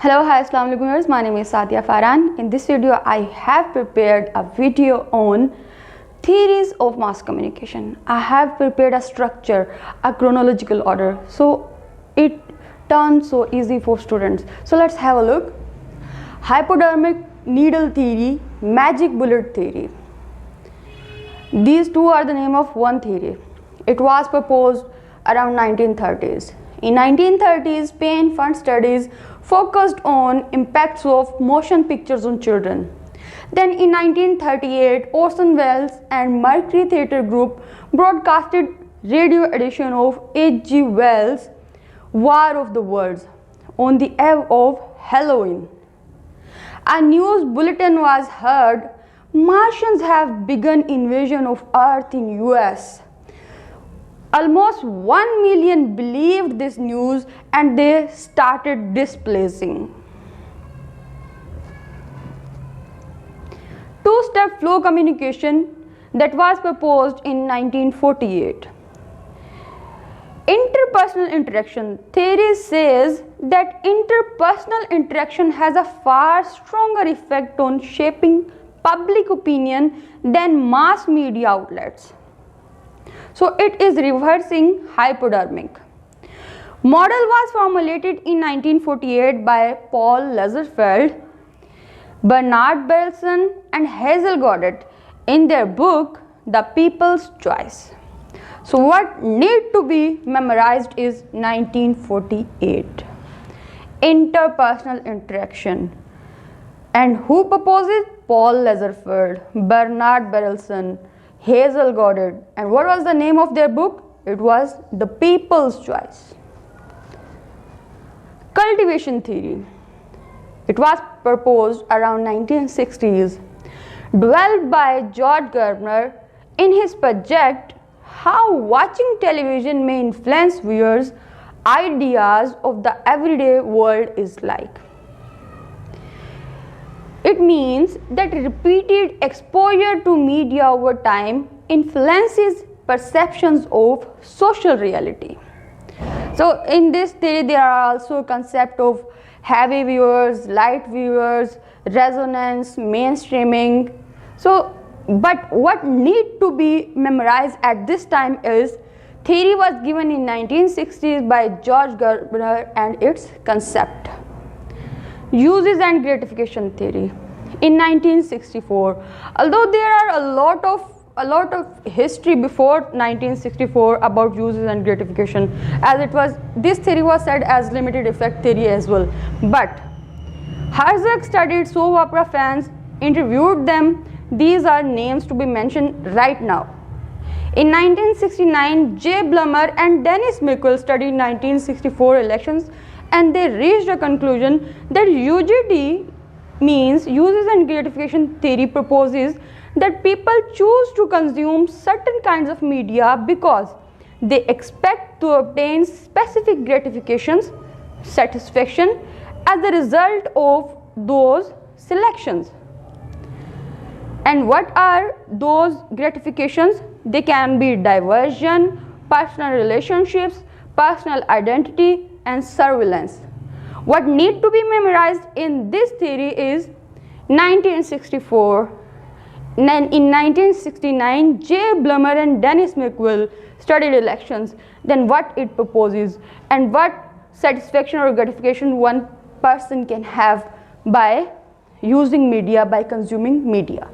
Hello, hi, assalamu alaikum viewers. My name is Sadia Farhan. In this video, I have prepared a video on theories of mass communication. I have prepared a structure, a chronological order, so it turns so easy for students. So let's have a look. Hypodermic needle theory, magic bullet theory. These two are the name of one theory. It was proposed around 1930s. In 1930s, Payne Fund studies focused on impacts of motion pictures on children. Then in 1938, Orson Welles and Mercury Theatre Group broadcasted radio edition of H.G. Wells' War of the Worlds on the eve of Halloween. A news bulletin was heard, Martians have begun invasion of Earth in US. Almost 1 million believed this news and they started displacing. Two-step flow communication that was proposed in 1948. Interpersonal interaction theory says that interpersonal interaction has a far stronger effect on shaping public opinion than mass media outlets. So it is reversing hypodermic. Model was formulated in 1948 by Paul Lazarsfeld, Bernard Berelson and Hazel Goddard in their book The People's Choice. So what need to be memorized is 1948. Interpersonal interaction. And who proposed it? Paul Lazarsfeld, Bernard Berelson, Hazel Goddard. And what was the name of their book? It was The People's Choice. Cultivation theory. It was proposed around 1960s, developed by George Gardner in his project How Watching Television May Influence Viewers' Ideas of the Everyday World is Like. It means that repeated exposure to media over time influences perceptions of social reality. So in this theory, there are also concepts of heavy viewers, light viewers, resonance, mainstreaming. So, but what need to be memorized at this time is theory was given in 1960s by George Gardner and its concept. Uses and gratification theory in 1964. Although there are a lot of history before 1964 about uses and gratification, as it was, this theory was said as limited effect theory as well. But Herzog studied soap opera fans, interviewed them. These are names to be mentioned right now. In 1969, J. Blummer and Dennis Mickle studied 1964 elections, and they reached a conclusion that UGT means uses and gratification theory proposes that people choose to consume certain kinds of media because they expect to obtain specific gratifications, satisfaction as a result of those selections. And what are those gratifications? They can be diversion, personal relationships, personal identity, and surveillance. What need to be memorized in this theory is 1964. Then in 1969, J. Blummer and Dennis Mickle studied elections. Then what it proposes and what satisfaction or gratification one person can have by using media, by consuming media.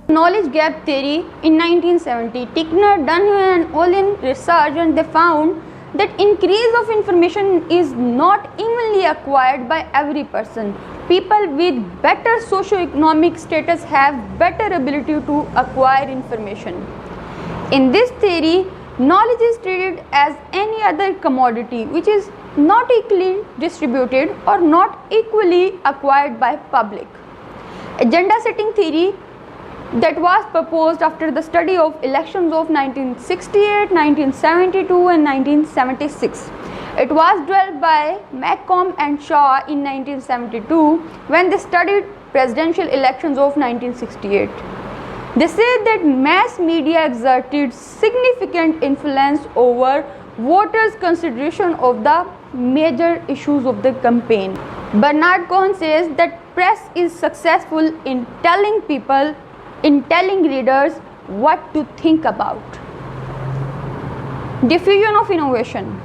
Knowledge gap theory in 1970, Tickner, Dunham and Olin researched and they found that increase of information is not evenly acquired by every person. People with better socio-economic status have better ability to acquire information. In this theory, knowledge is treated as any other commodity which is not equally distributed or not equally acquired by public. Agenda setting theory that was proposed after the study of elections of 1968, 1972 and 1976. It was developed by McComb and Shaw in 1972 when they studied presidential elections of 1968. They said that mass media exerted significant influence over voters' consideration of the major issues of the campaign. Bernard Cohen says that press is successful in telling readers what to think about. Diffusion of innovation.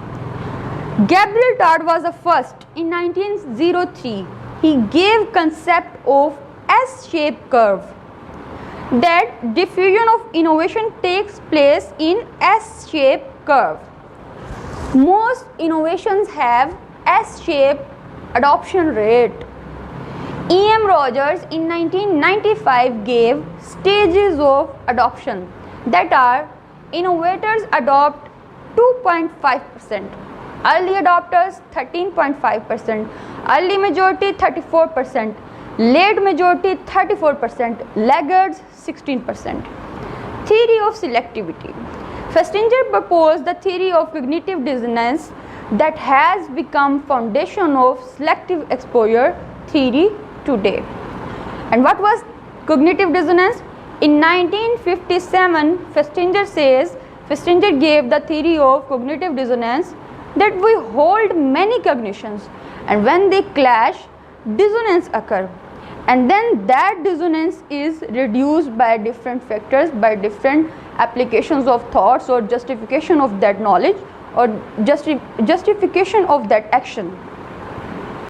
Gabriel Todd was the first in 1903. He gave concept of S-shaped curve. That diffusion of innovation takes place in S-shaped curve. Most innovations have S-shaped adoption rate. E.M. Rogers in 1995 gave stages of adoption, that are innovators adopt 2.5%, early adopters 13.5%, early majority 34%, late majority 34%, laggards 16%. Theory of selectivity. Festinger proposed the theory of cognitive dissonance that has become foundation of selective exposure theory today. And what was cognitive dissonance? In 1957, Festinger gave the theory of cognitive dissonance that we hold many cognitions, and when they clash, dissonance occurs. And then that dissonance is reduced by different factors, by different applications of thoughts or justification of that knowledge or justification of that action.